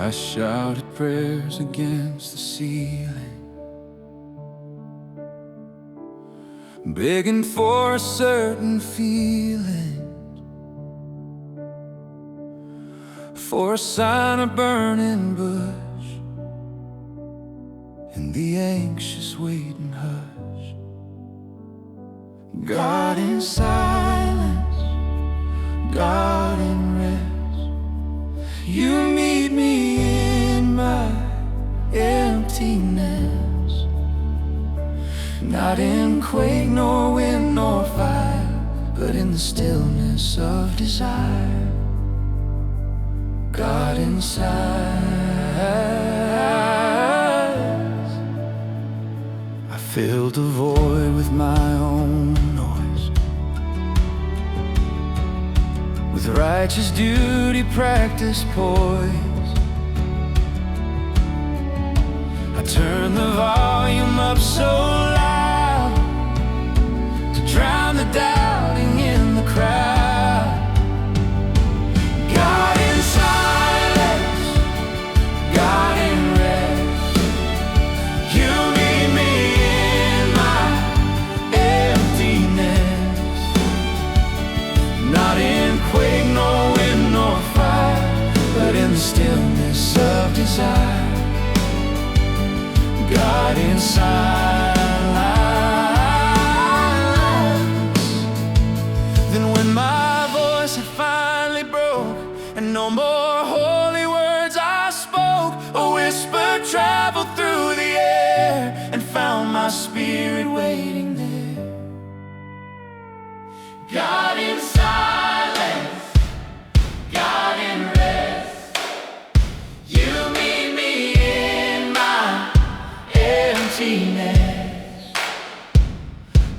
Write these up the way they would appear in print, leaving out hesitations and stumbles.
I shouted prayers against the ceiling, begging for a certain feeling, for a sign of burning bush, in the anxious waiting hush. God in silence, God in rest, you meet me in my emptiness, not in quake nor wind nor fire, but in the stillness of desire. God in silence, I filled the void with my own noise, with righteous duty practiced poise. I turned the volume up so loud to drown the doubting in the crowd. God in silence, God in rest, you meet me in my emptiness, not in quake nor wind nor fire, but in the stillness of desire. God in silence. Then when my voice had finally broke and no more holy words I spoke, a whisper traveled through the air and found my spirit waiting there. God in silence, God in rest, you meet me in my emptiness,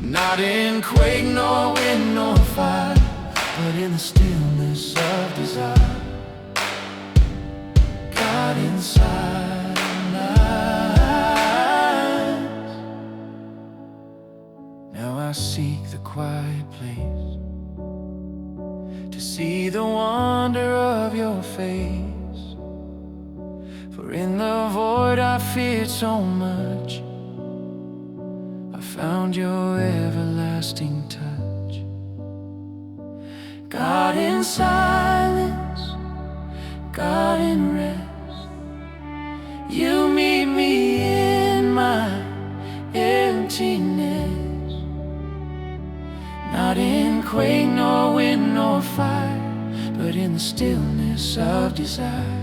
not in quake nor wind nor fire, but in the stillness of desire. God in silence. Now I seek the quiet place to see the wonder of your face, for in the void I feared so much, I found your everlasting touch. God in silence, God in rest, you meet me in my emptiness, not in quake nor wind nor fire, but in the stillness of desire.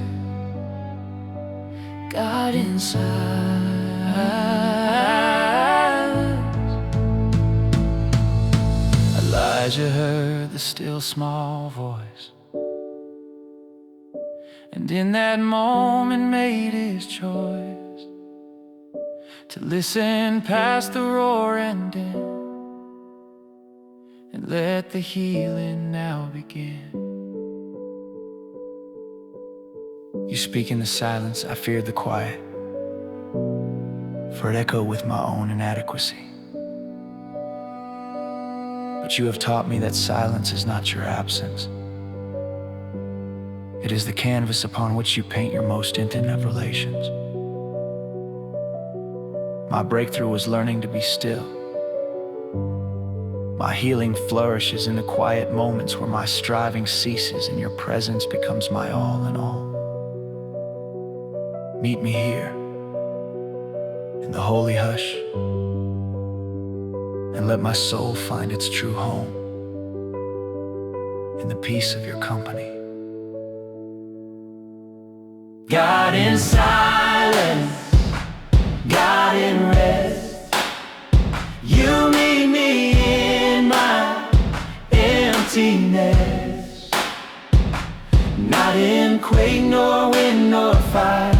God in silence. Elijah heard the still small voice, and in that moment made his choice to listen past the roar and din, and let the healing now begin. You speak in the silence, I feared the quiet, for it echoed with my own inadequacy. But you have taught me that silence is not your absence. It is the canvas upon which you paint your most intimate relations. My breakthrough was learning to be still. My healing flourishes in the quiet moments where my striving ceases and your presence becomes my all in all. Meet me here, in the holy hush, and let my soul find its true home in the peace of your company. God in silence, God in rest, you meet me in my emptiness, not in quake nor wind nor fire,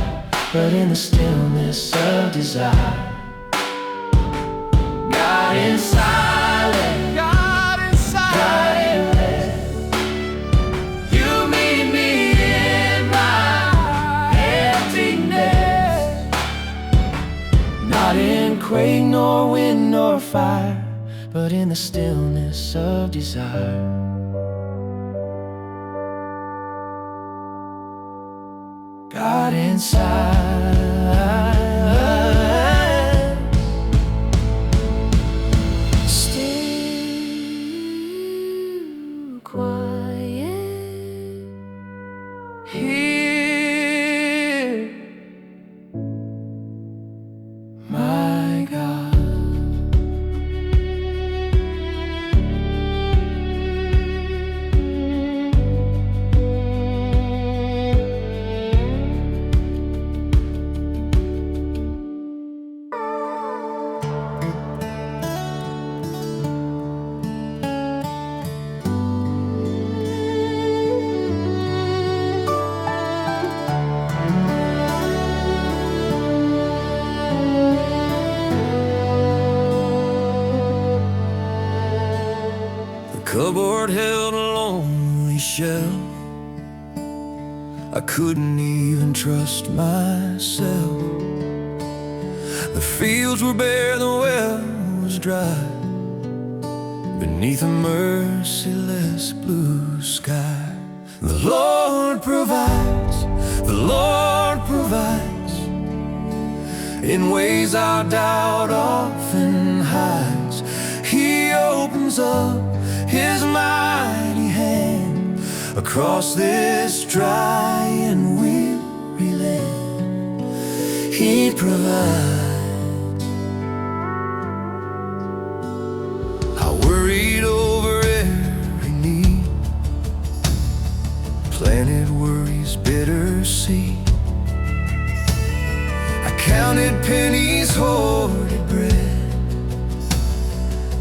but in the stillness of desire. God in silence, God in silence, God in rest, you meet me in my emptiness, not in quake nor wind nor fire, but in the stillness of desire. God inside. Still quiet here, my God. The cupboard held a lonely shell. I couldn't even trust myself. The fields were bare, the well was dry, beneath a merciless blue sky. The Lord provides, the Lord provides, in ways our doubt often hides. He opens up His mighty hand across this dry and weary land. He provides. I worried over every need, planted worry's bitter seed. I counted pennies, hoarded bread,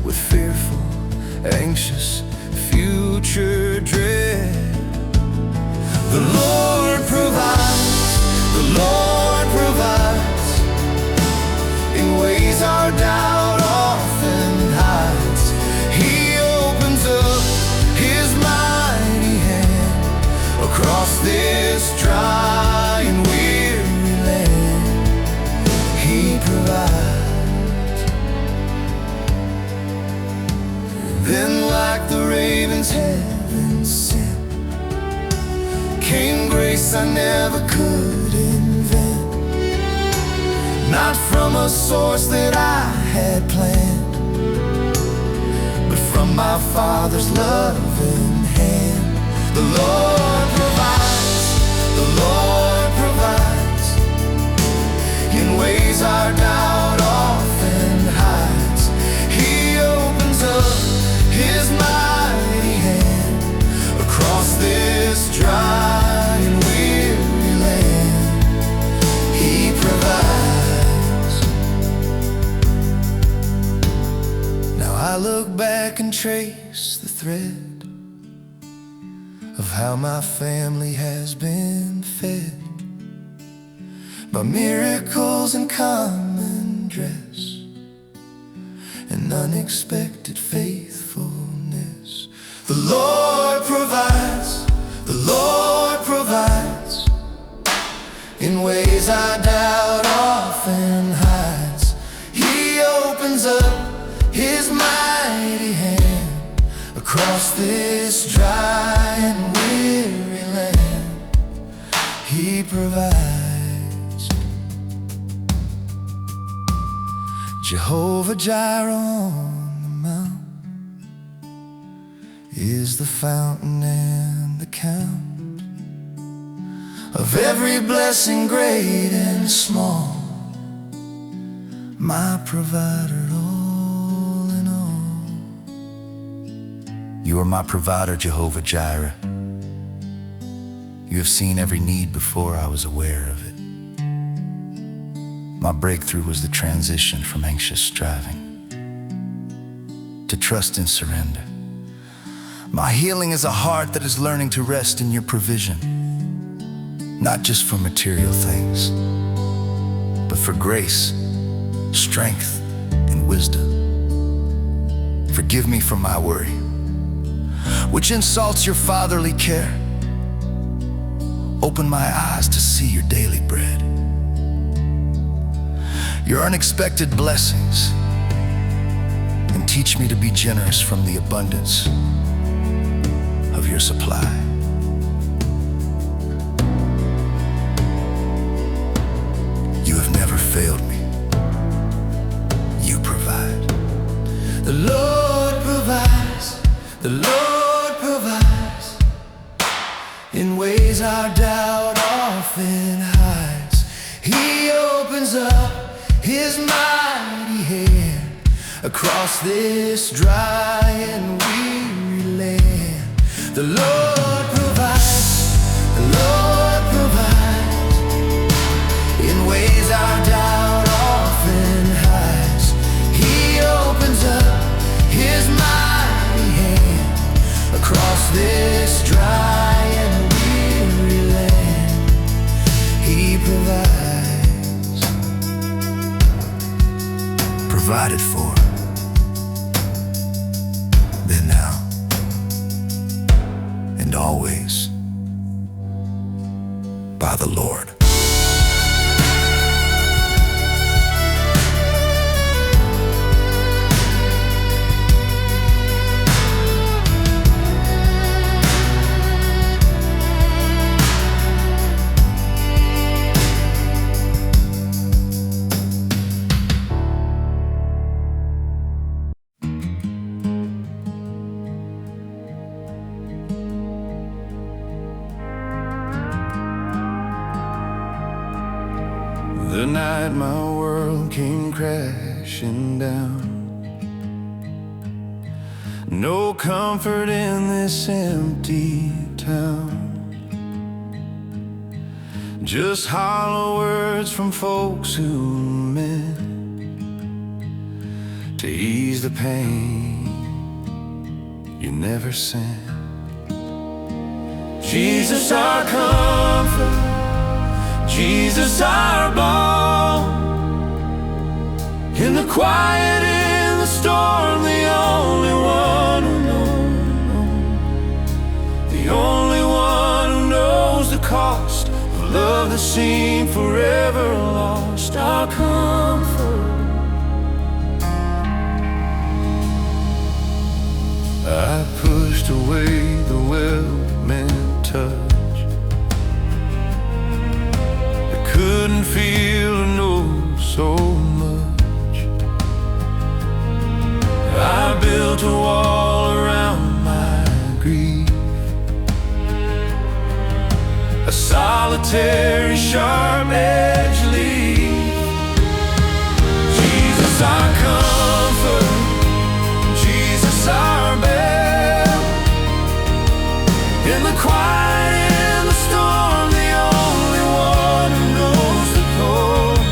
with fearful, anxious future dread. The Lord provides, the Lord provides, in ways our doubt often hides. He opens up His mighty hand across this dry and weary land. He provides. Then, like the ravens heaven sent, came grace I never could invent. Not from a source that I had planned, but from my Father's loving hand. The Lord provides, the Lord provides, in ways our doubt often hides. He opens up His mighty hand across this dry and weary land. He provides. Now I look back and trace the thread of how my family has been fed by miracles and common dress and unexpected faithfulness. The Lord provides, the Lord provides, in ways I doubt often hides. He opens up His mighty hand across this dry and weary land. He provides. Jehovah Jireh on the mount is the fountain and the count of every blessing, great and small. My provider, all in all. You are my provider, Jehovah Jireh. You have seen every need before I was aware of it. My breakthrough was the transition from anxious striving to trust and surrender. My healing is a heart that is learning to rest in your provision, not just for material things, but for grace, strength, and wisdom. Forgive me for my worry, which insults your fatherly care. Open my eyes to see your daily bread, your unexpected blessings, and teach me to be generous from the abundance of your supply. In ways our doubt often hides, He opens up His mighty hand across this dry and weary land. The Lord provides, the Lord provides, in ways our doubt often hides. He opens up His mighty hand across this dry and weary land. He provided for, then, now, and always, by the Lord. The night my world came crashing down, no comfort in this empty town, just hollow words from folks who meant to ease the pain you never sent. Jesus, our comfort, Jesus, our balm, in the quiet, in the storm, the only one who knows, the only one who knows the cost of love that seemed forever lost. Our comfort, I pushed away the well-meant touch, couldn't feel or know so much. I built a wall around my grief, a solitary sharp-edged leaf. Jesus, our comfort, Jesus, our bell, in the quiet, in the storm, the only one who knows the code,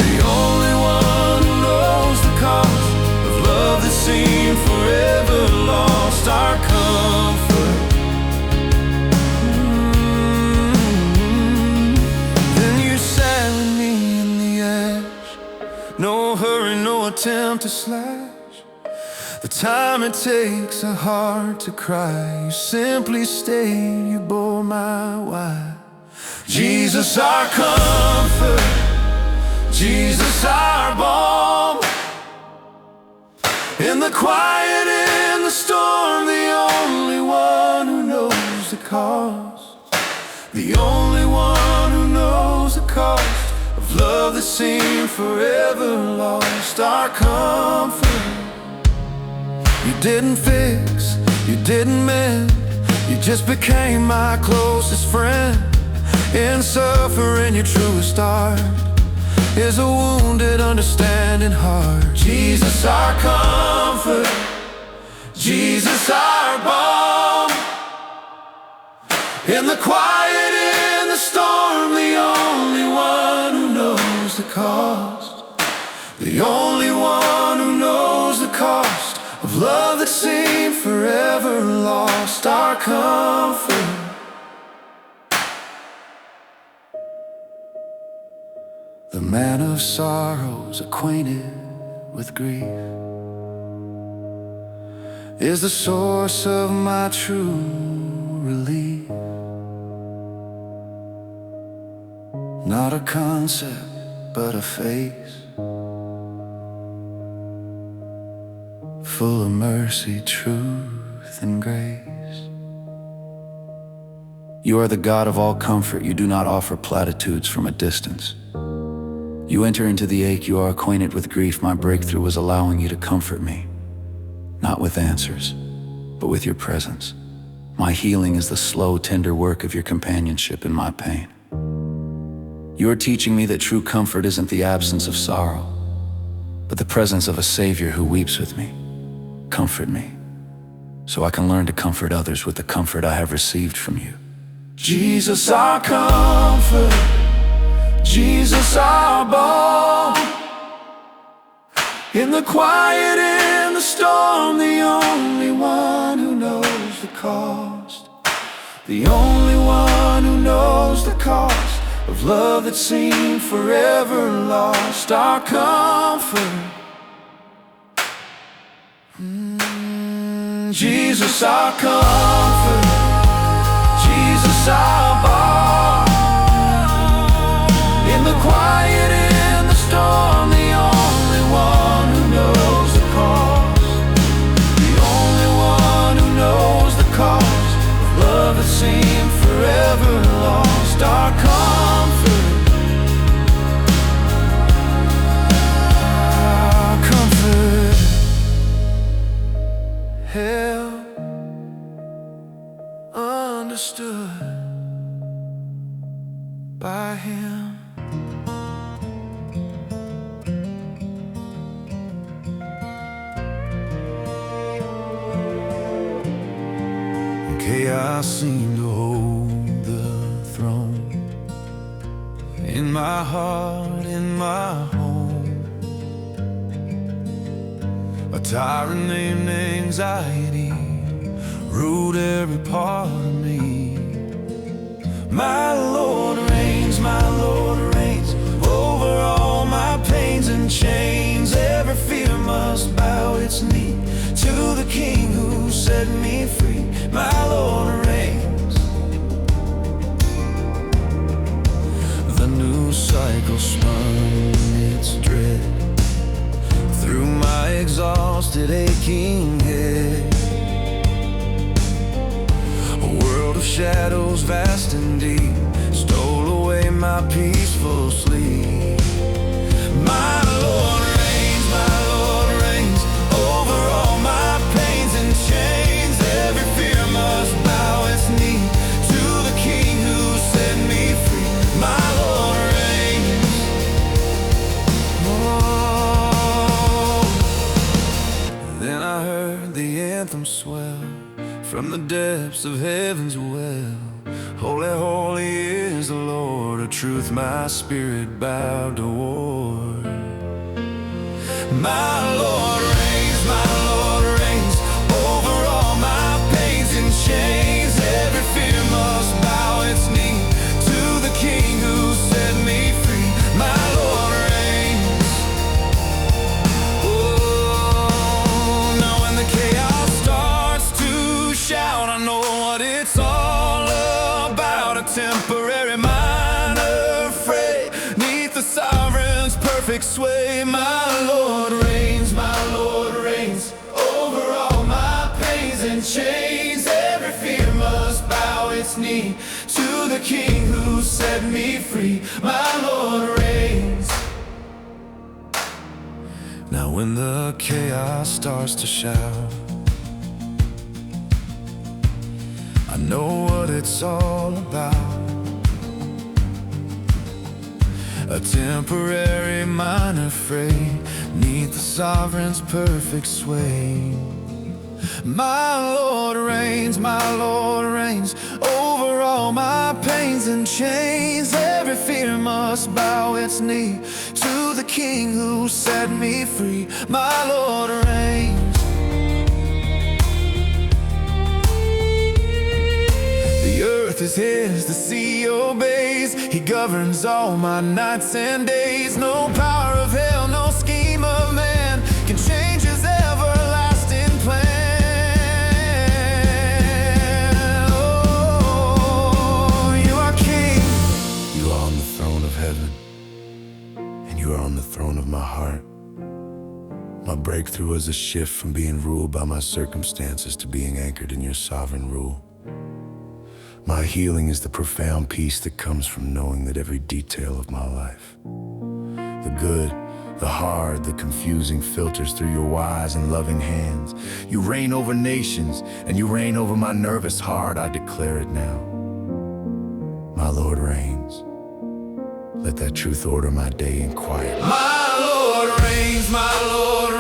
the only one who knows the cost of love that seemed forever lost. Our comfort, Then you sat with me in the ash, no hurry, no attempt to slash the time it takes a heart to cry. You simply stayed, you bore my why. Jesus, our comfort, Jesus, our balm, in the quiet, in the storm, the only one who knows the cost, the only one who knows the cost of love that seemed forever lost. Our comfort, you didn't fix, you didn't mend, you just became my closest friend. In suffering, your truest art is a wounded, understanding heart. Jesus, our comfort, Jesus, our balm, in the quiet, in the storm, the only one who knows the cost, the only one who knows the cost of love that seemed forever lost. Our comfort, the man of sorrows, acquainted with grief, is the source of my true relief. Not a concept, but a face, full of mercy, truth, and grace. You are the God of all comfort. You do not offer platitudes from a distance. You enter into the ache, you are acquainted with grief. My breakthrough was allowing you to comfort me, not with answers, but with your presence. My healing is the slow, tender work of your companionship in my pain. You are teaching me that true comfort isn't the absence of sorrow, but the presence of a Savior who weeps with me. Comfort me, so I can learn to comfort others with the comfort I have received from you. Jesus, our comfort, Jesus, our balm. In the quiet, in the storm, the only one who knows the cost. The only one who knows the cost of love that seemed forever lost. Our comfort, Jesus, our comfort, Jesus, our balm. In the quiet, in the storm, the only one who knows the cost. The only one who knows the cost of love that seemed forever lost. Our comfort, our comfort. Held, understood by Him. Chaos seemed to hold the throne in my heart, in my home. A tyrant named anxiety ruled every part of me. My Lord reigns, my Lord reigns over all my pains and chains. Every fear must bow its knee to the King who set me free. My Lord reigns. The new cycle spun its dread through my exhausted, aching head. A world of shadows vast and deep stole away my peaceful sleep. My Lord reigns, my Lord reigns over all my pains and chains. Every fear must bow its knee to the King who set me free. My Lord reigns. Oh. Then I heard the anthem swell from the depths of heaven's well. Holy, holy is the Lord of truth, my spirit bowed toward. My Lord reigns, my Lord reigns over all my pains and chains. Every fear must bow its knee to the King who set me free. My Lord reigns. Oh, now when the chaos starts to shout, I know what it's all about. A temporary minor fray neath the sovereign's perfect sway. My Lord reigns, my Lord reigns over all my pains and chains. Every fear must bow its knee to the King who set me free. My Lord reigns. Now when the chaos starts to shout, I know what it's all about. A temporary minor fray neath the sovereign's perfect sway. My Lord reigns, my Lord reigns over all my pains and chains. Every fear must bow its knee to the King who set me free. My Lord reigns. The earth is His, the sea obeys. He governs all my nights and days. No power of hell, no scheme of man can change His everlasting plan. Oh, you are King. You are on the throne of heaven, and you are on the throne of my heart. My breakthrough was a shift from being ruled by my circumstances to being anchored in your sovereign rule. My healing is the profound peace that comes from knowing that every detail of my life, the good, The hard, the confusing filters through your wise and loving hands. You reign over nations, and you reign over my nervous heart. I declare it now. My Lord reigns. Let that truth order my day in quiet. My Lord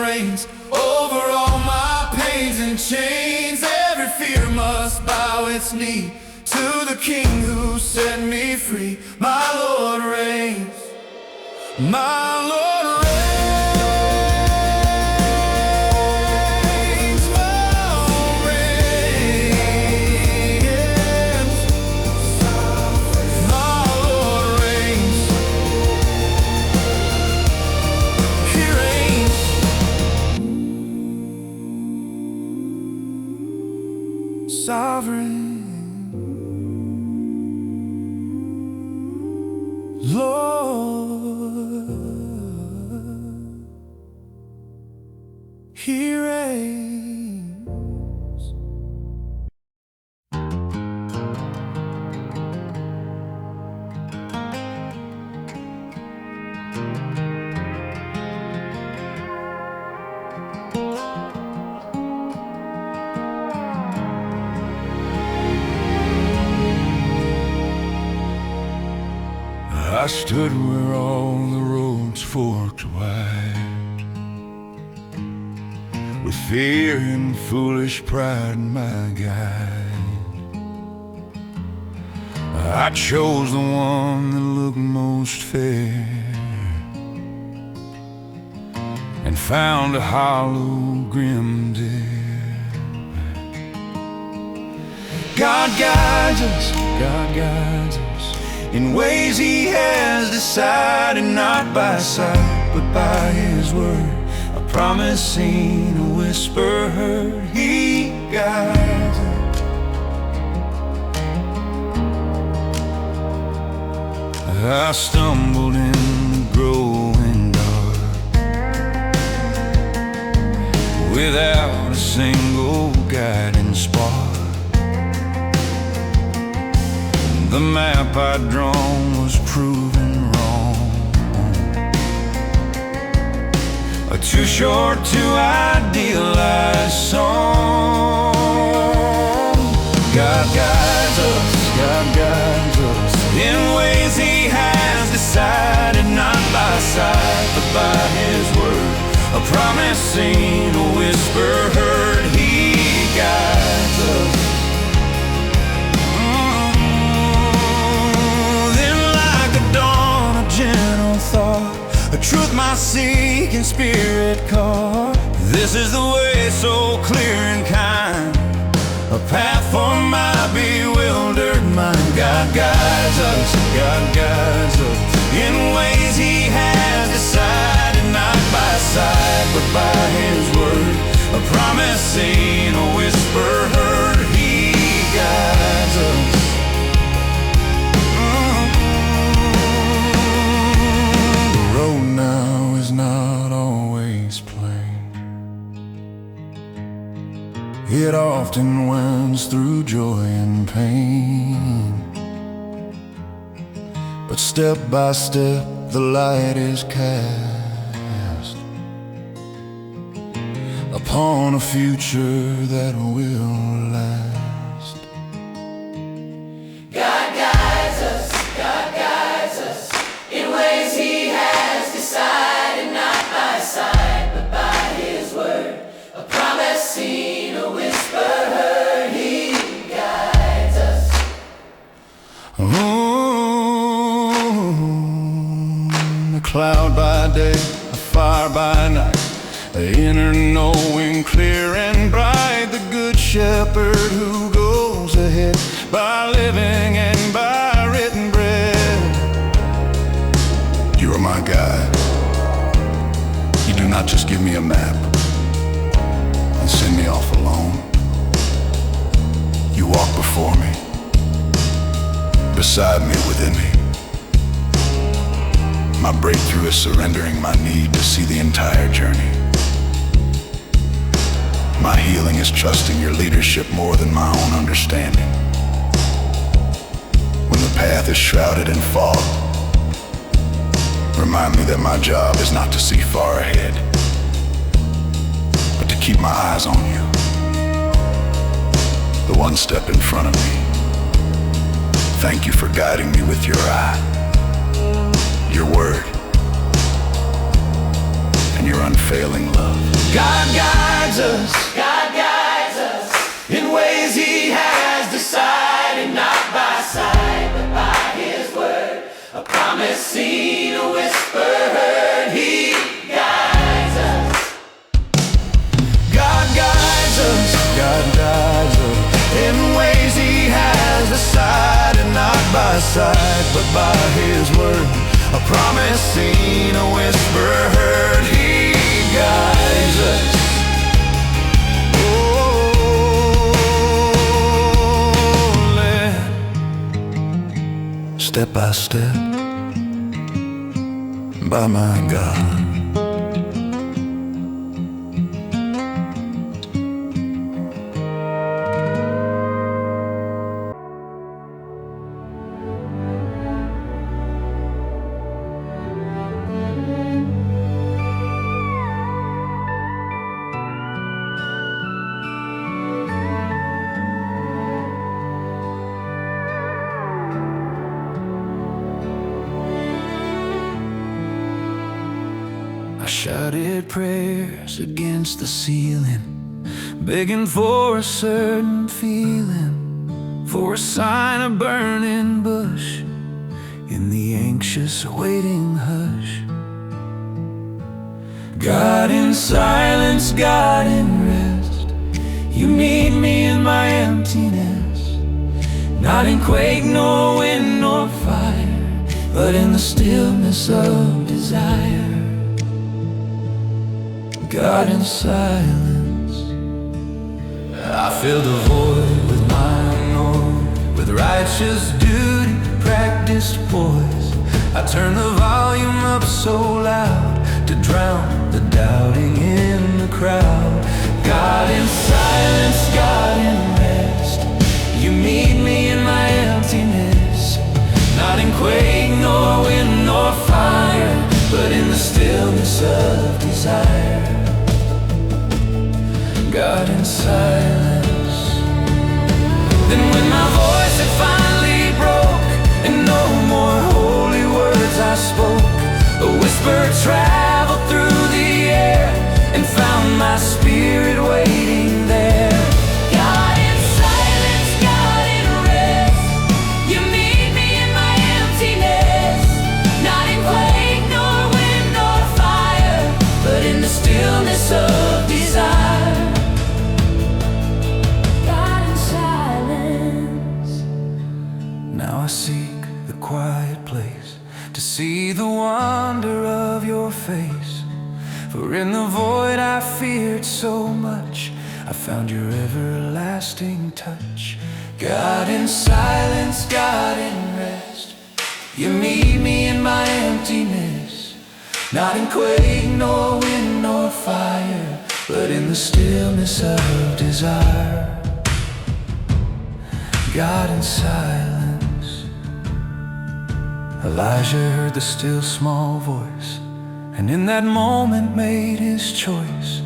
reigns over all my pains and chains. Every fear must bow its knee to the King who set me free. My Lord reigns. My Lord reigns. Sovereign Lord, He reigns. I stood where all the roads forked wide, with fear and foolish pride my guide. I chose the one that looked most fair, and found a hollow, grim dip. God guides us, God guides us in ways He has decided, not by sight, but by His word. A promise seen, a whisper heard, He guides us. I stumbled in the growing dark, without a single guiding spark. The map I'd drawn was proven wrong, too short to idealize song. God guides us in ways He has decided, not by sight, but by His word. A promise seen, a whisper heard, He guides us. Gentle thought, a truth my seeking spirit caught. This is the way, so clear and kind, a path for my bewildered mind. God guides us in ways He has decided, not by sight, but by His word. A promise seen, a whisper heard, He guides us. Now is not always plain. It often wins through joy and pain. But step by step the light is cast upon a future that will last. God guides us in ways He has decided, not by sight, but by His word. A promise seen, a whisper heard, He guides us. A cloud by day, a fire by night, the inner knowing clear and bright. The good shepherd who goes ahead by living and by written bread. You are my guide. You do not just give me a map and send me off alone. You walk before me, beside me, within me. My breakthrough is surrendering my need to see the entire journey. My healing is trusting your leadership more than my own understanding. When the path is shrouded in fog, Remind me that my job is not to see far ahead, but to keep my eyes on you, the one step in front of me. Thank you for guiding me with your eye, your word, and your unfailing love. God guides us in ways He has decided, not by sight, but by His word. A promise seen, a whisper heard. He guides us. God guides us in ways He has decided, not by sight, but by His word. A promise seen, a whisper heard. He guides us. Step by step, by my God. I shouted prayers against the ceiling, begging for a certain feeling, for a sign of burning bush in the anxious waiting hush. God in silence, God in rest, you meet me in my emptiness, not in quake nor wind nor fire, but in the stillness of desire. God in silence, I filled the void with my own, with righteous duty, practiced poise. I turned the volume up so loud to drown the doubting in the crowd. God in silence, God in rest, you meet me in my emptiness, not in quake nor wind nor fire, but in the stillness of desire. God in silence. Then when my voice had finally broke and no more holy words I spoke, a whisper traveled through the air and found my spirit waiting there. God in silence, God in rest, you meet me in my emptiness, not in quake nor wind nor fire, but in the stillness of desire. Now I seek the quiet place to see the wonder of your face, for in the void I feared so much, I found your everlasting touch. God in silence, God in rest, you meet me in my emptiness, not in quake nor wind nor fire, but in the stillness of desire. God in silence. Elijah heard the still small voice, and in that moment made his choice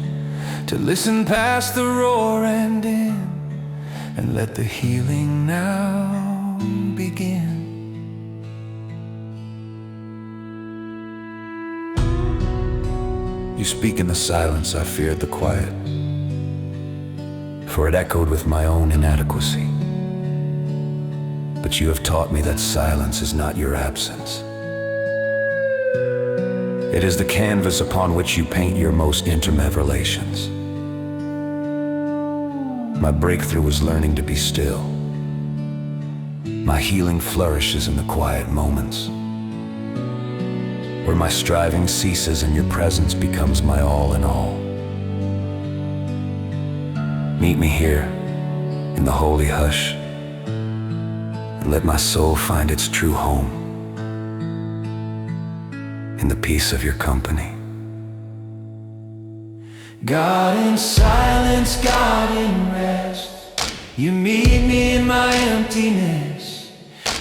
to listen past the roar and in, and let the healing now begin. You speak in the silence, I feared the quiet, for it echoed with my own inadequacy. But you have taught me that silence is not your absence. It is the canvas upon which you paint your most intimate relations. My breakthrough was learning to be still. My healing flourishes in the quiet moments, where my striving ceases and your presence becomes my all in all. Meet me here in the holy hush, and let my soul find its true home in the peace of your company. God in silence, God in rest, you meet me in my emptiness,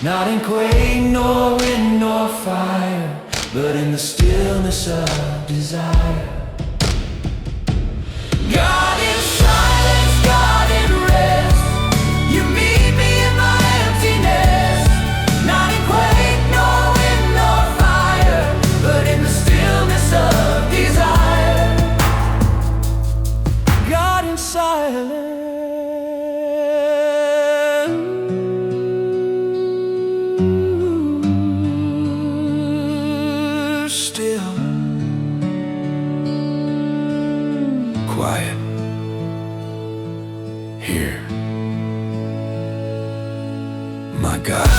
not in quake nor wind nor fire, but in the stillness of desire. God in silence, God in rest, you meet me in my emptiness, not in quake, no wind, nor fire, but in the stillness of desire. God in silence, still, quiet, here, my God.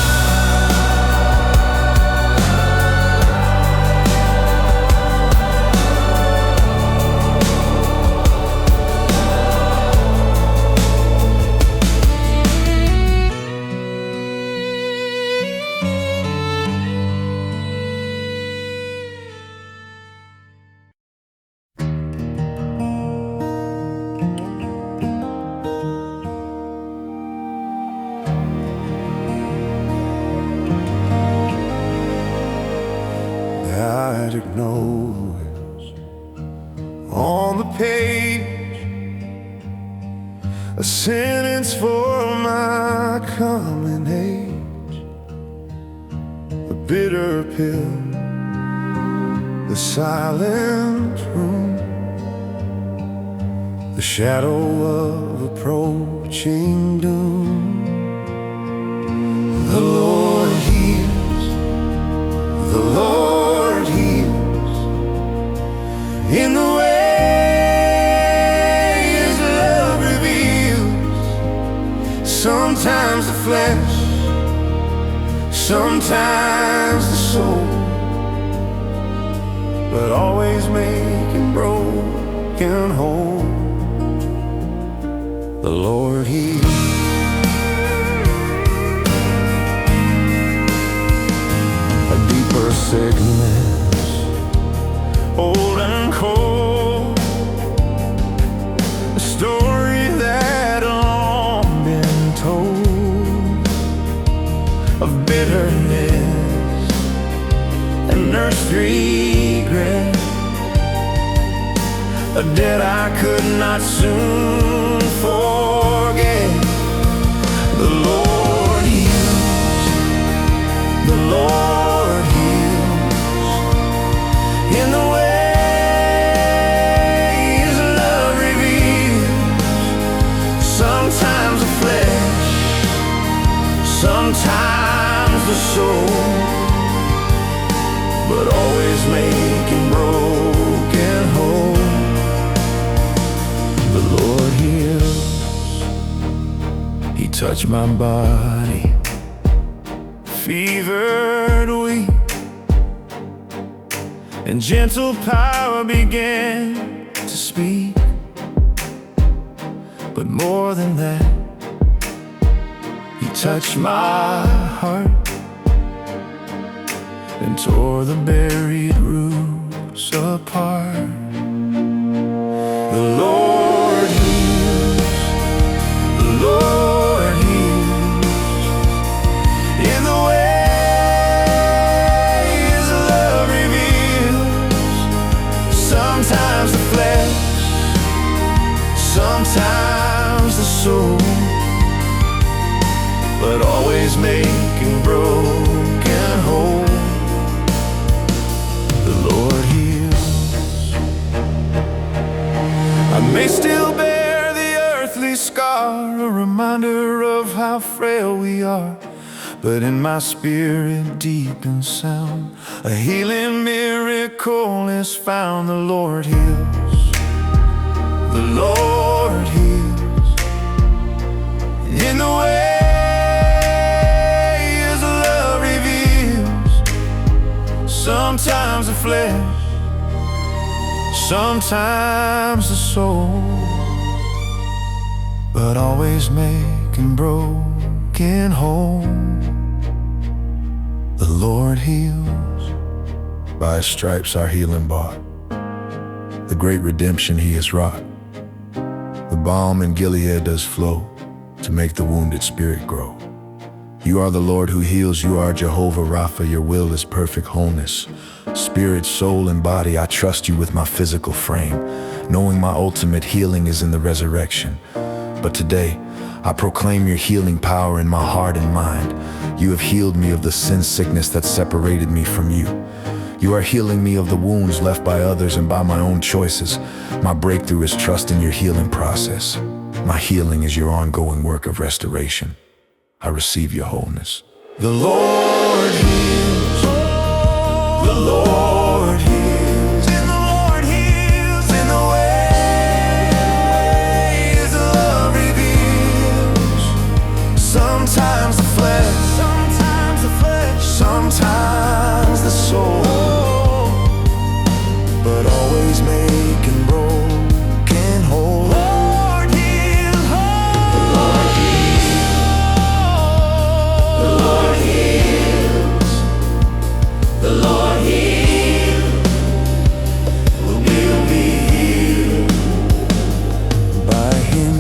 I'd acknowledge on the page a sentence for my coming age, a bitter pill, the silent room, the shadow of approaching doom. The Lord heals, the Lord heals in the way His love reveals. Sometimes the flesh, sometimes the soul, but always making broken whole. The Lord heals. Sickness, old and cold, a story that long been told, of bitterness and nursed regret, a debt I could not soon forget. The Lord heals, the Lord in the way His love reveals. Sometimes the flesh, sometimes the soul, but always making broken whole. The Lord heals. He touched my body, fevered weak, and gentle power began to speak. But more than that, He touched my heart and tore the buried roots apart. The Lord heals, the Lord heals in the way sometimes the flesh, sometimes the soul, but always making broken whole. The Lord heals. I may still bear the earthly scar, a reminder of how frail we are, but in my spirit deep and sound, a healing miracle is found. The Lord heals, the Lord heals in the way His love reveals. Sometimes the flesh, sometimes the soul, but always making broken whole. The Lord heals. By His stripes our healing bought, the great redemption He has wrought. The balm in Gilead does flow to make the wounded spirit grow. You are the Lord who heals, you are Jehovah Rapha, your will is perfect wholeness. Spirit, soul, and body, I trust you with my physical frame, knowing my ultimate healing is in the resurrection. But today, I proclaim your healing power in my heart and mind. You have healed me of the sin sickness that separated me from you. You are healing me of the wounds left by others and by my own choices. My breakthrough is trust in your healing process. My healing is your ongoing work of restoration. I receive your wholeness. The Lord heals. The Lord heals. And the Lord heals in the ways love reveals. Sometimes the flesh, sometimes the soul, but always making broken whole. Lord heal, the Lord heals. The Lord heals. The Lord heals. We'll be healed by Him.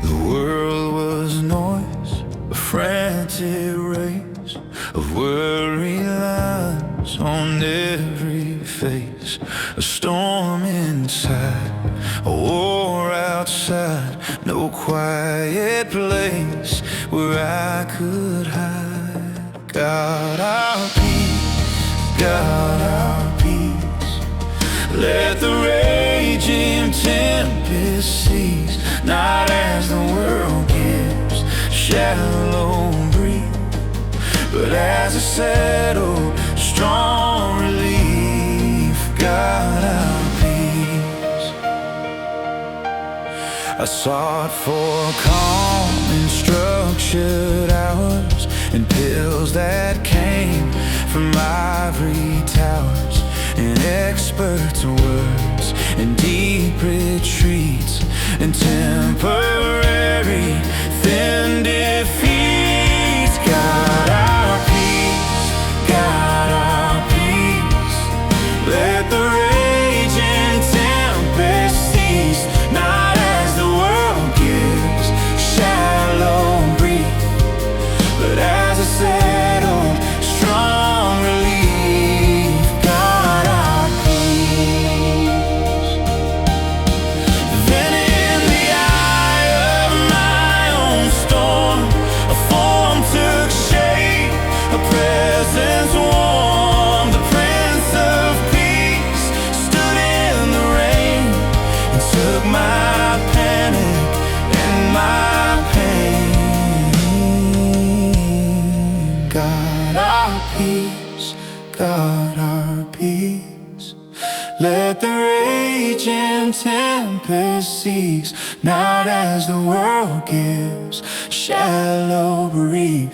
The world was noise, a frantic race of worry lines on every face. A storm inside, a war outside, no quiet place where I could hide. God, our peace, God, our peace. Let the raging tempest cease, not as the world gives shallow breeze, but as a settled, strong relief. God, our peace. I sought for calm in structured hours and pills that came from ivory towers, and experts' words and deep retreats and temporary thin defeats. God, our peace, God, our peace. Let the raging tempest cease, not as the world gives shallow breeze, but as a settled, strong relief. God, our peace. Then in the eye of my own storm, a form took shape, a presence warm. The Prince of Peace stood in the rain and took my panic and my pain. God, our peace, God, our peace. Let the raging tempest cease, not as the world gives shallow relief,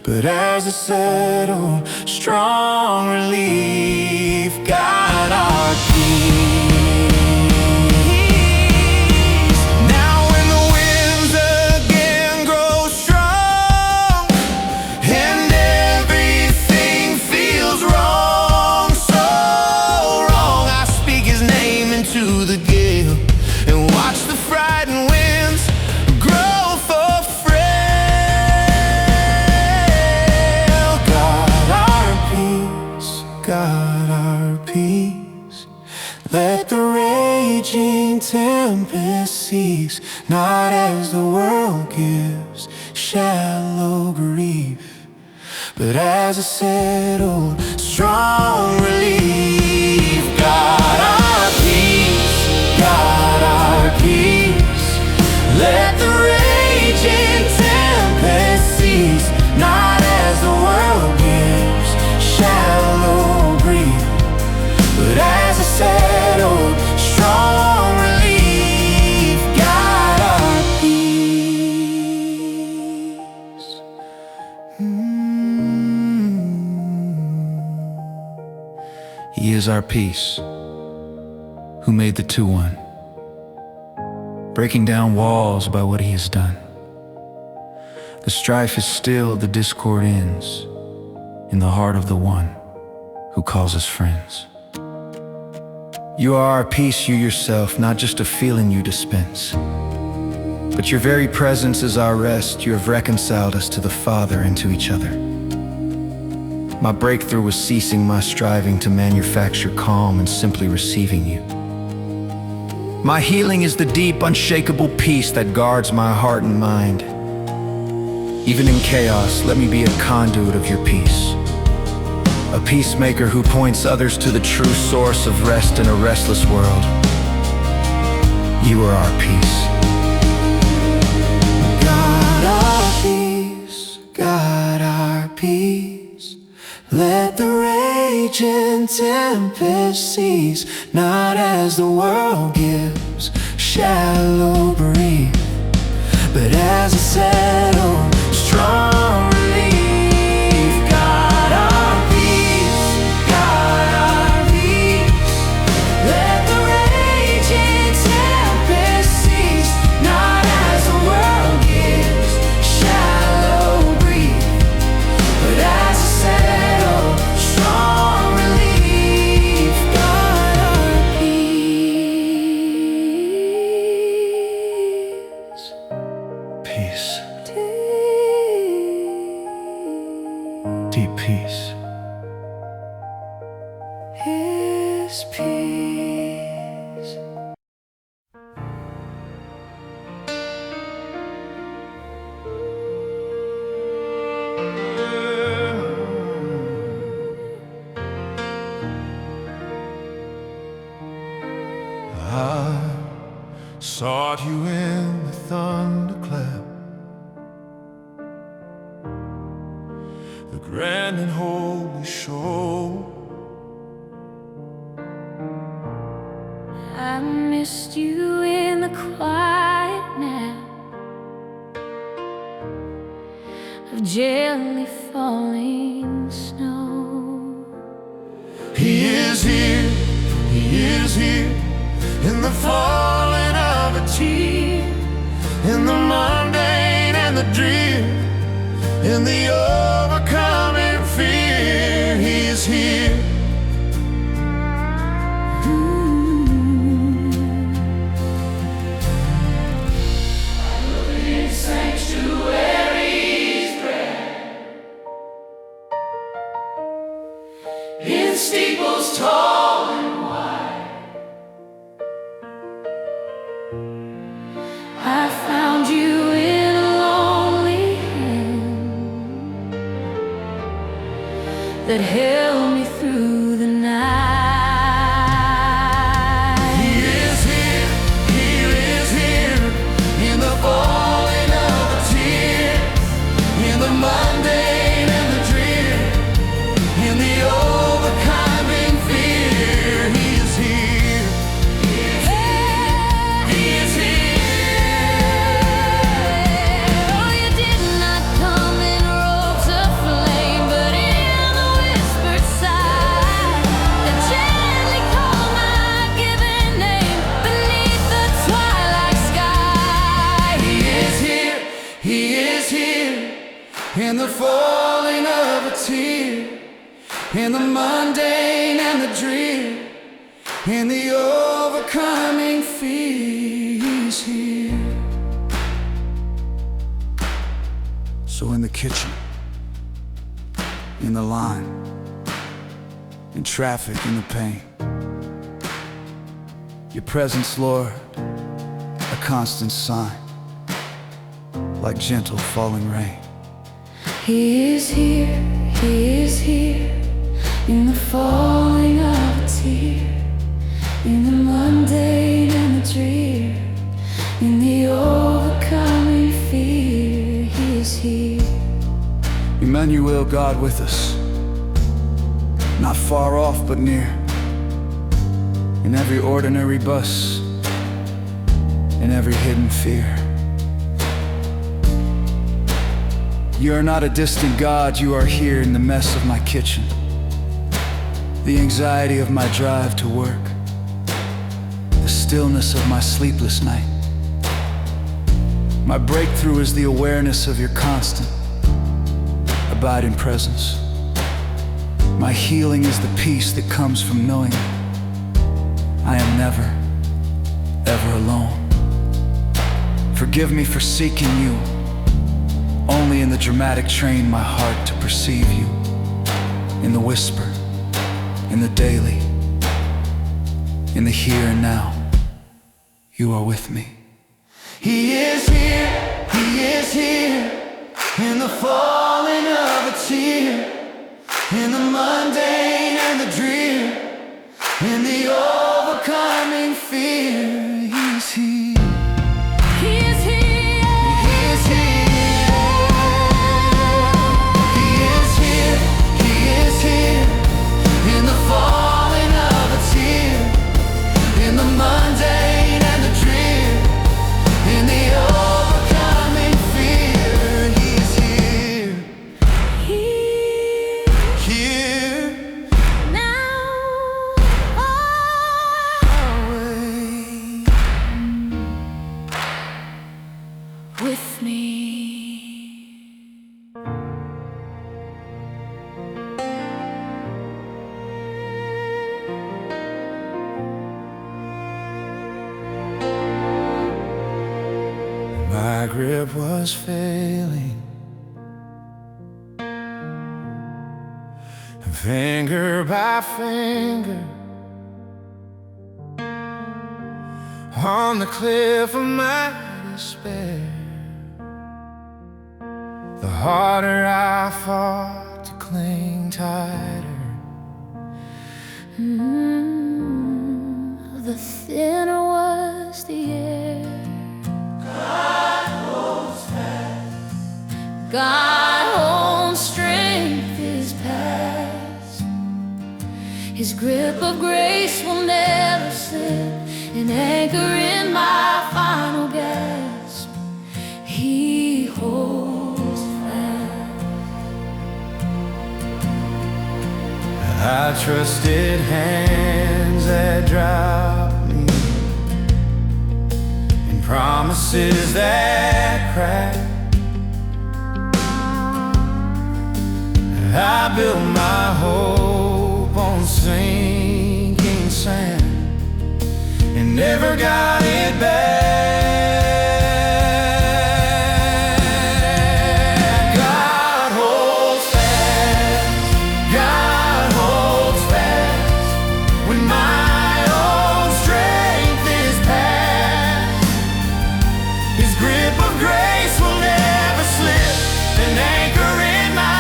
but as a settled, strong relief. God, our peace. Now when the winds again grow strong and everything feels wrong, so wrong, I speak His name into the gale and watch the frightened winds grow for frail. God, our peace, God, our peace. Let the raging tempest cease, not as the world gives shallow grief, but as a settled, strong relief. God, our peace, God, our peace. Let the raging tempest cease, not as the world gives shallow grief, but as a settled, strong relief. God, our peace. He is our peace, who made the two one, breaking down walls by what He has done. The strife is still, the discord ends in the heart of the one. who calls us friends. You are our peace, you yourself, not just a feeling you dispense. But your very presence is our rest. You have reconciled us to the Father and to each other. My breakthrough was ceasing my striving to manufacture calm and simply receiving you. My healing is the deep, unshakable peace that guards my heart and mind. Even in chaos, let me be a conduit of your peace. A peacemaker who points others to the true source of rest in a restless world. You are our peace. God, our peace, God, our peace. Let the raging tempest cease, not as the world gives shallow breeze, but as a settled, strong relief. God, our peace, God, our peace. Let the raging tempest cease, not as the world gives shallow breeze, but as a settled, strong relief. God, our peace. Peace. Deep peace. His peace. I sought you in the thunderclap, the grand and holy show. I missed you in the quiet nap of gently falling snow. He is here, he is here, in the falling of a tear, in the mundane and the drear, in the overcoming fear. He is here. In sanctuaries bred, in steeples tall and wide, I found you in a lonely hand that held me through the night. He is here, he is here, in the falling of a tear, in the mundane and the drear, in the overcoming fear. He is here, he is here. Oh, you did not come in robes of flame, but in the whispered sigh that gently called my given name beneath the twilight sky. He is here, he is here, in the falling of a tear, in the mundane and the drear, in the overcoming fear. He's here. So in the kitchen, in the line, in traffic, in the pain, your presence, Lord, a constant sign, like gentle falling rain. He is here, in the falling of a tear, in the mundane and the drear, in the overcoming fear. He is here. Emmanuel, God with us, not far off but near, in every ordinary bus, in every hidden fear. You are not a distant God, you are here in the mess of my kitchen, the anxiety of my drive to work, the stillness of my sleepless night. My breakthrough is the awareness of your constant, abiding presence. My healing is the peace that comes from knowing I am never, ever alone. Forgive me for seeking you only in the dramatic train my heart to perceive you, in the whisper, in the daily, in the here and now. You are with me. He is here, He is here, in the falling of a tear, in the mundane and the drear, in the overcoming fear. He is here. He is here. He is here. He is here. He is here, in the falling of a tear, in the mundane and the drear, in the overcoming fear. He is here. Here. Now. Away. With me. My grip was failing, finger by finger, on the cliff of my despair. The harder I fought to cling tighter, The thinner was the air. God holds strength is past. His grip of grace will never slip, an anchor in my final gasp. He holds fast. I trusted hands that dropped me, and promises that cracked. I built my hope on sinking sand and never got it back. God holds fast, God holds fast, when my own strength is past. His grip of grace will never slip, an anchor in my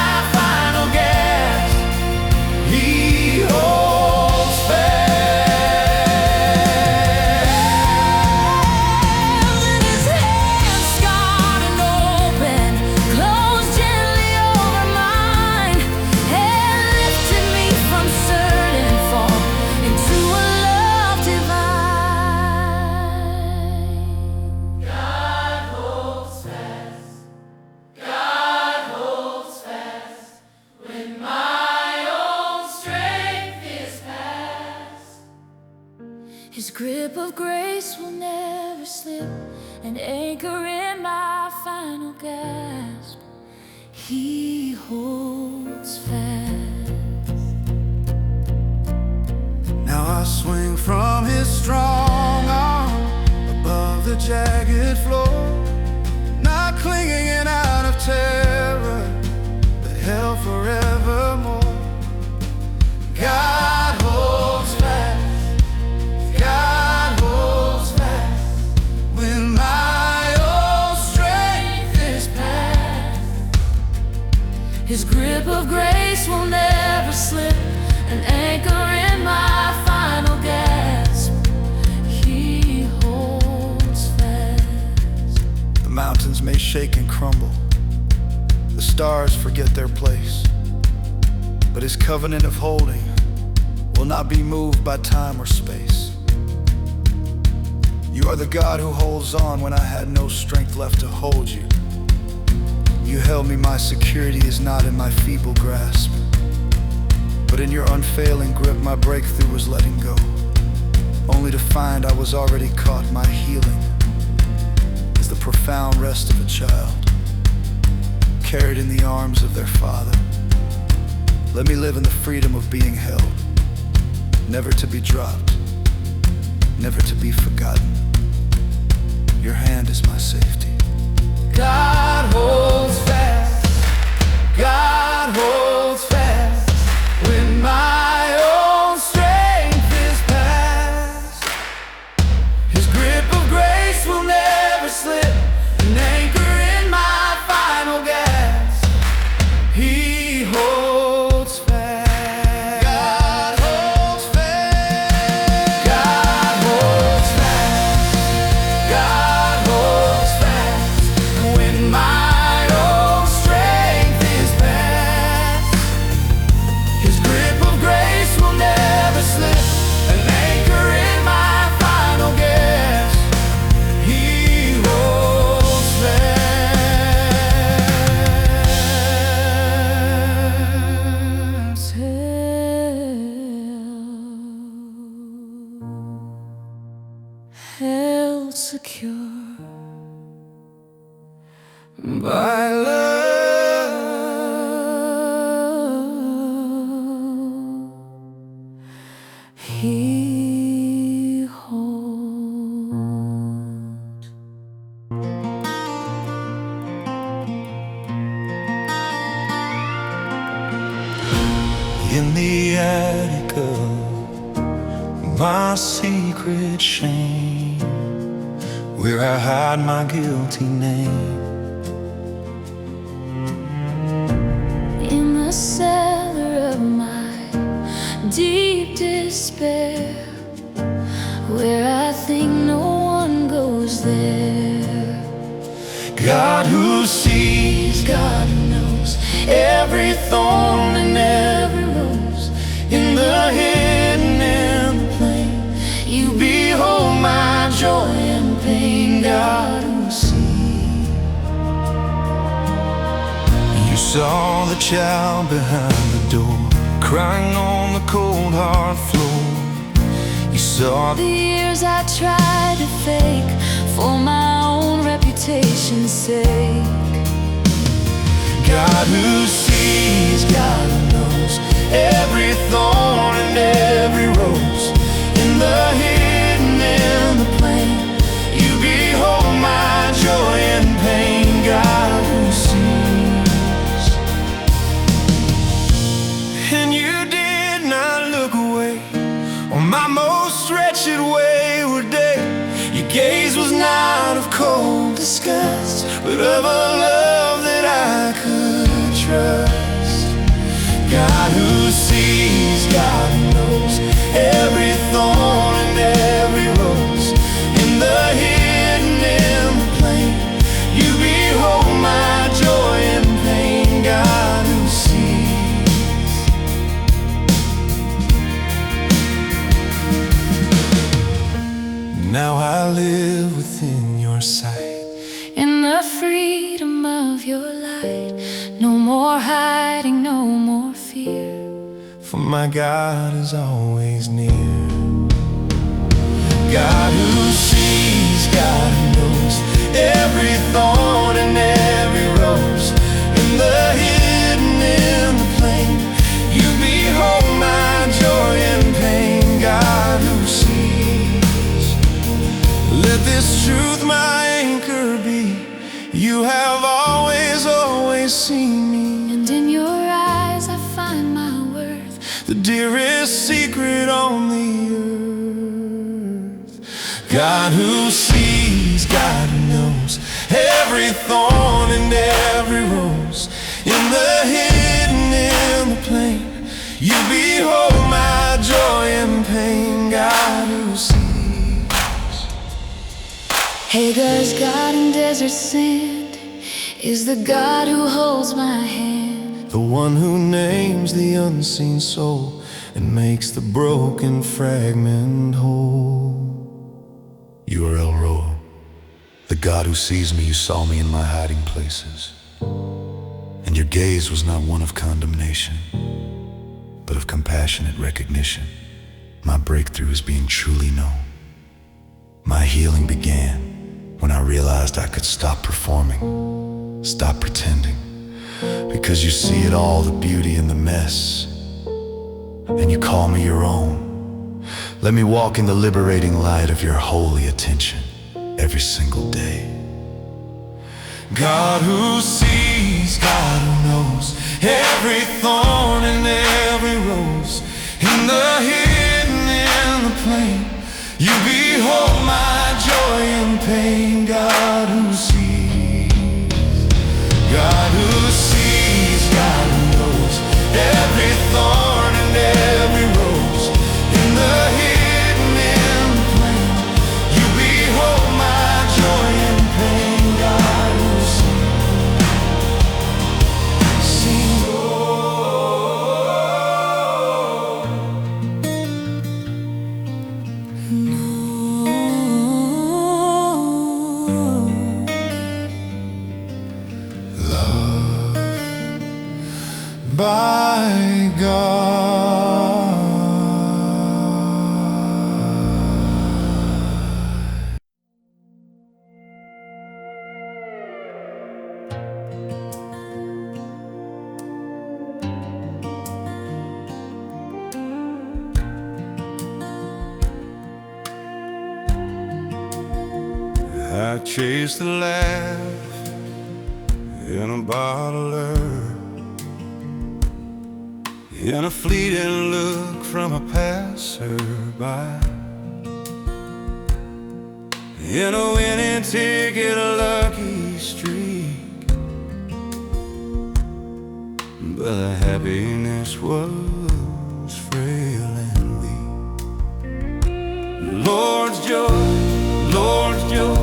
He holds fast. And his hands scarred and open, closed gently over mine, and lifted me from certain fall into a love divine. God holds fast. God holds fast when my own strength is past. His grip of grace will never slip, an anchor in my final gasp. He holds fast. Now I swing from His strong arm above the jagged floor, not clinging in out of terror, but held forevermore. God holds fast, God holds fast, when my own strength is past. His grip of grace will never slip, an anchor in my final gasp. He holds fast. The mountains may shake and crumble, the stars forget their place, but His covenant of holding will not be moved by time or space. You are the God who holds on when I had no strength left to hold you. You held me, my security is not in my feeble grasp, but in your unfailing grip my breakthrough was letting go, only to find I was already caught. My healing is the profound rest of a child, carried in the arms of their father. Let me live in the freedom of being held, never to be dropped, never to be forgotten. Your hand is my safety. God holds fast, God holds fast, when my own strength is past. His grip of grace will never slip, an anchor in my final gasp. He holds fast. God holds fast. God holds fast. God holds fast. When my own strength is past, His grip of grace will never slip, an anchor in my final gasp. He holds fast. Held secure by love, He holds. In the attic of my secret shame, where I hide my guilty name, In the cellar of my deep despair, where I think no one goes there. God who sees, God who knows every thorn and every rose, in the hidden and the plain, You behold my joy and pain. God who sees. you saw the child behind the door, crying on the cold hard floor. You saw The years I tried to fake for my own reputation's sake. God who sees, God who knows every thorn and every rose, in the hidden and the plain, you behold my joy and pain. God who sees. And you did not look away on my most wretched wayward day. Your gaze was not of cold disgust, but of a love that I could trust. God who sees, God who knows every thorn and every rose, in the hidden and the plain, you behold my joy and pain. God who sees. Now I live within your sight, In the freedom of your light, no more hiding, no more fear. for my God is always near. God who sees, God who knows every thorn and every rose, in the hidden in the plain, you behold my joy and pain. God who sees. Let this truth my anchor be, you have always, always seen me. And in your eyes I find my worth, The dearest secret on the earth. God who sees, God who knows every thorn and every rose, in the hidden in the plain, you behold my joy and pain. God who sees. Hagar's God in desert sand is the God who holds my hand. The one who names the unseen soul and makes the broken fragment whole. You are El Roa, the God who sees me. You saw me in my hiding places, and your gaze was not one of condemnation, but of compassionate recognition. My breakthrough is being truly known. My healing began when I realized I could stop performing, stop pretending, because you see it all, the beauty in the mess, and you call me your own. Let me walk in the liberating light of your holy attention every single day. God who sees, God who knows every thorn and every rose, in the hidden, in the plain, you behold my joy and pain. God who sees, God who sees, God who knows every thorn and every rose, in the hidden, in the plain, you behold my joy and pain. God who sees, sing, by God. I chased the laugh in a bottle of, in a fleeting look from a passerby, in a winning ticket, a lucky streak, but the happiness was frail and weak. Lord's joy, Lord's joy,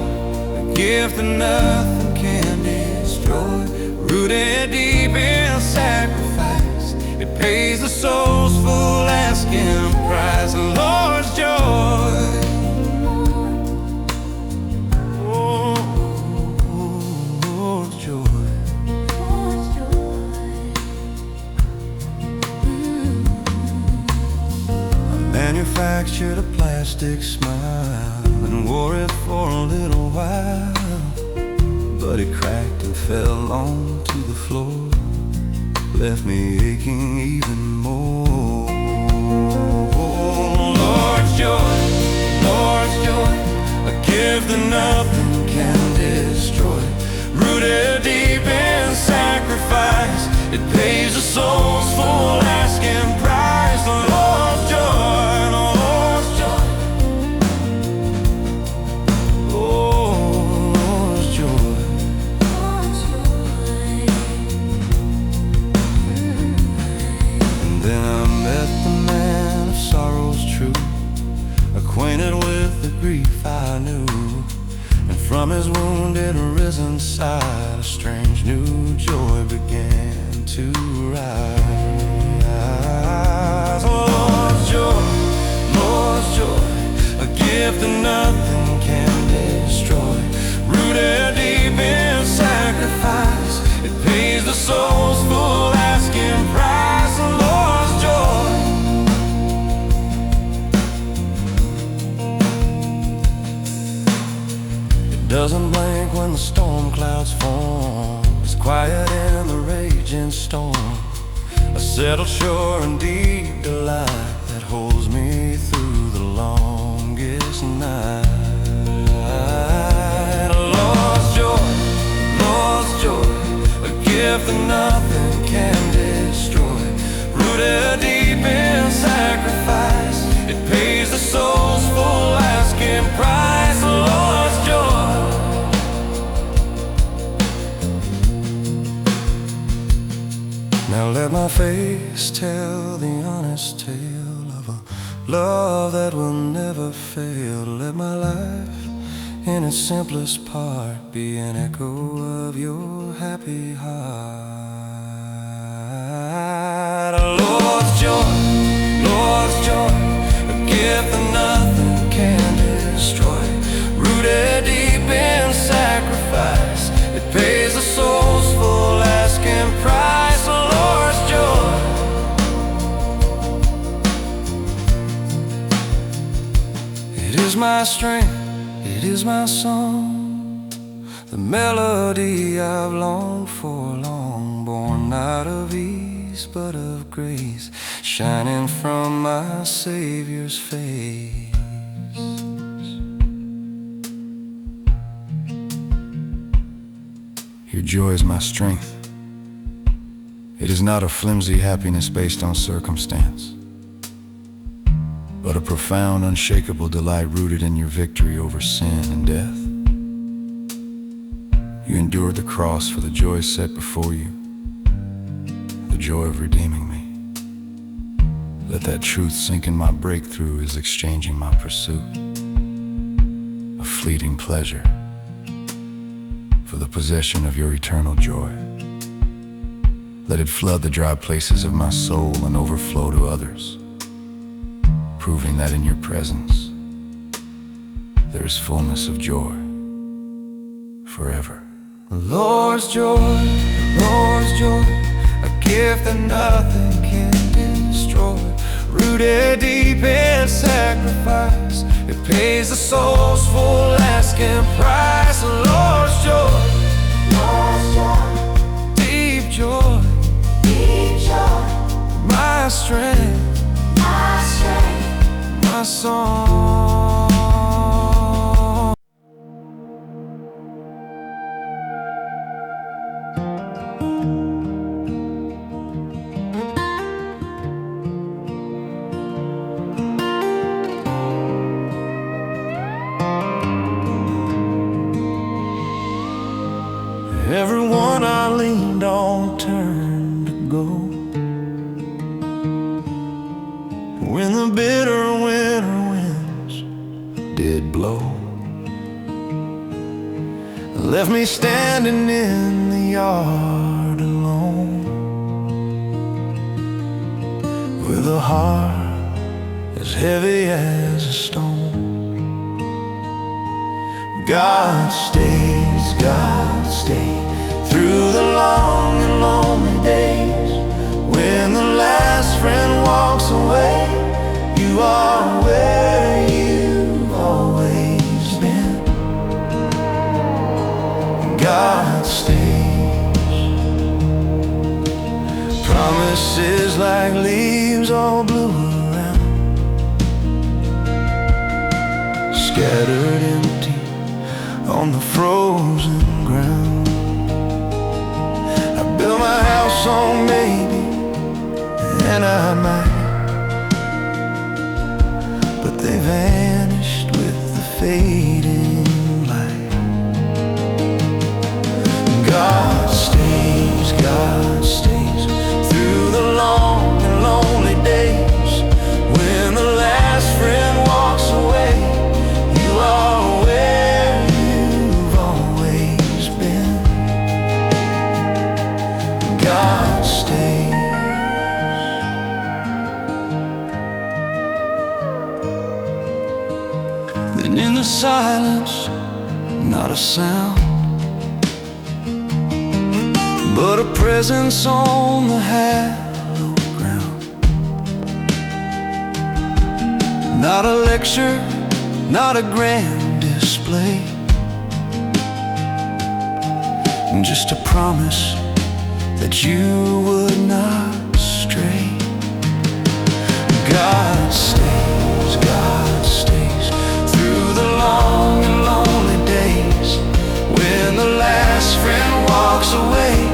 a gift that nothing can destroy, rooted deep in sacrifice. It pays the soul's full asking price. The Lord's joy, oh, Lord's joy. I manufactured a plastic smile and wore it for a little while, but it cracked and fell onto the floor, left me aching even more. Lord's joy, Lord's joy, a gift that nothing can destroy, rooted deep in sacrifice. It pays the soul's full asking price. The Lord's joy, the Lord's joy, oh, Lord's joy. Then I met the man of sorrows true, acquainted with the grief I knew, and from his wounded risen side a strange new joy began to rise. Lord's joy, Lord's joy, a gift that nothing can destroy, rooted deep in sacrifice. It pays the soul's full asking price. Lord's joy, it doesn't blink when the storm clouds form, it's quiet in the raging storm, a settled shore and deep delight that holds me through the longest night. Lord's joy, Lord's joy, a gift that nothing can destroy, rooted deep in sacrifice. It pays the soul's full asking price. Lord's joy, now let my face tell the honest tale of a love that will never fail. Let my life in its simplest part be an echo of your happy heart. Lord's joy, Lord's joy, a gift that nothing can destroy, rooted deep in sacrifice. It pays the soul's full asking price. Lord's joy, it is my strength, it is my song, the melody I've longed for long, born not of ease but of grace, shining from my Savior's face. Your joy is my strength. It is not a flimsy happiness based on circumstance, but a profound, unshakable delight rooted in your victory over sin and death. You endured the cross for the joy set before you, the joy of redeeming me. Let that truth sink in my breakthrough as exchanging my pursuit, a fleeting pleasure, for the possession of your eternal joy. Let it flood the dry places of my soul and overflow to others, proving that in your presence there is fullness of joy forever. Lord's joy, a gift that nothing can destroy, rooted deep in sacrifice. It pays the soul's full asking price. Lord's joy, deep joy, my strength, my song. Everyone I leaned on turned to go when the bitter winter winds did blow, left me standing in the yard alone, with a heart as heavy as a stone. God stays through the long and lonely days. When the last friend walks away, you are where you've always been. God stays. Promises like leaves all blue around, scattered empty on the frozen ground. I built my house on maybe, and I might, but they vanished with the fading light. God stays through the long and lonely days. When the last friend walks away, you are where you've always been. God stays. Then in the silence, not a sound, but a presence on the hallowed ground. Not a lecture, not a grand display, just a promise that you would not stray. God stays through the long and lonely days. When the last friend walks away,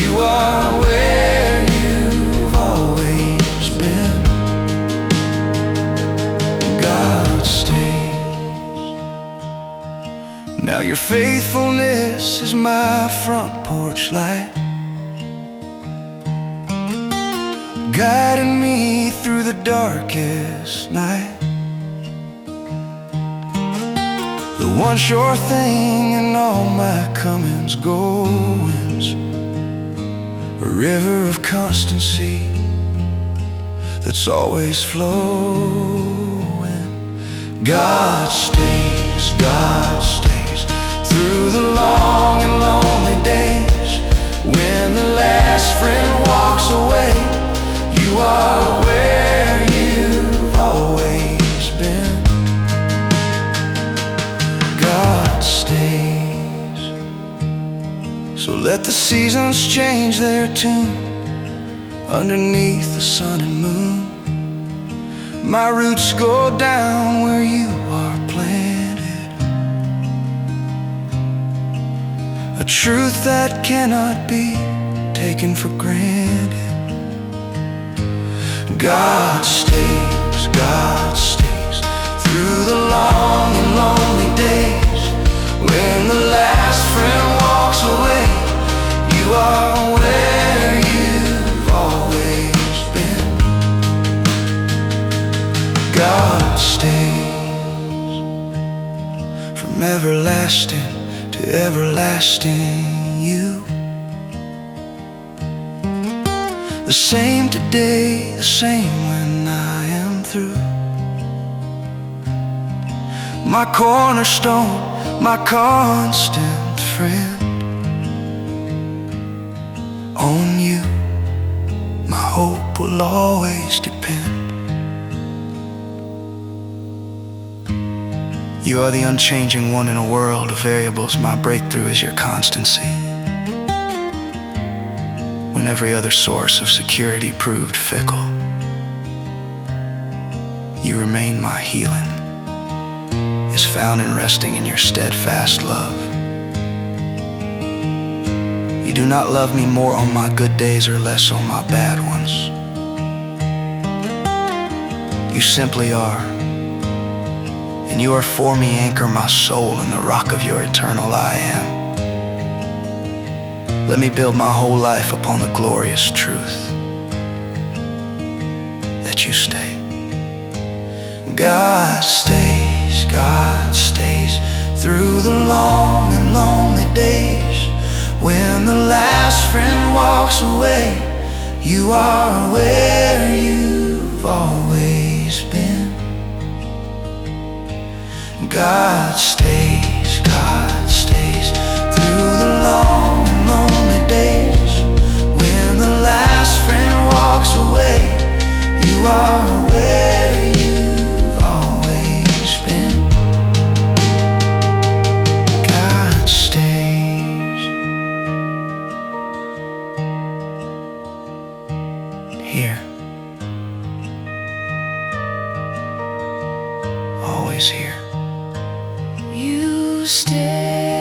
you are where you've always been. God stays. Now your faithfulness is my front porch light, guiding me through the darkest night. The one sure thing in all my comings, goings, a river of constancy that's always flowing. God stays through the long and lonely days. When the last friend walks away, you are where you've always been. God stays. So let the seasons change their tune underneath the sun and moon. My roots go down where you are planted, a truth that cannot be taken for granted. God stays through the long and lonely days. When the last friend walks away, you are where you've always been. God stays from everlasting to everlasting. You the same today, the same when I am through. My cornerstone, my constant friend. On you, my hope will always depend. You are the unchanging one in a world of variables. My breakthrough is your constancy. When every other source of security proved fickle, you remain my healing, is found in resting in your steadfast love. You do not love me more on my good days or less on my bad ones. You simply are, and you are for me, anchor my soul in the rock of your eternal I am. Let me build my whole life upon the glorious truth that you stay. God stays through the long and lonely days. When the last friend walks away, you are where you've always been. God stays through the long and lonely days. When the last friend walks away, you are where you've always been. God stays here, always here. You stay.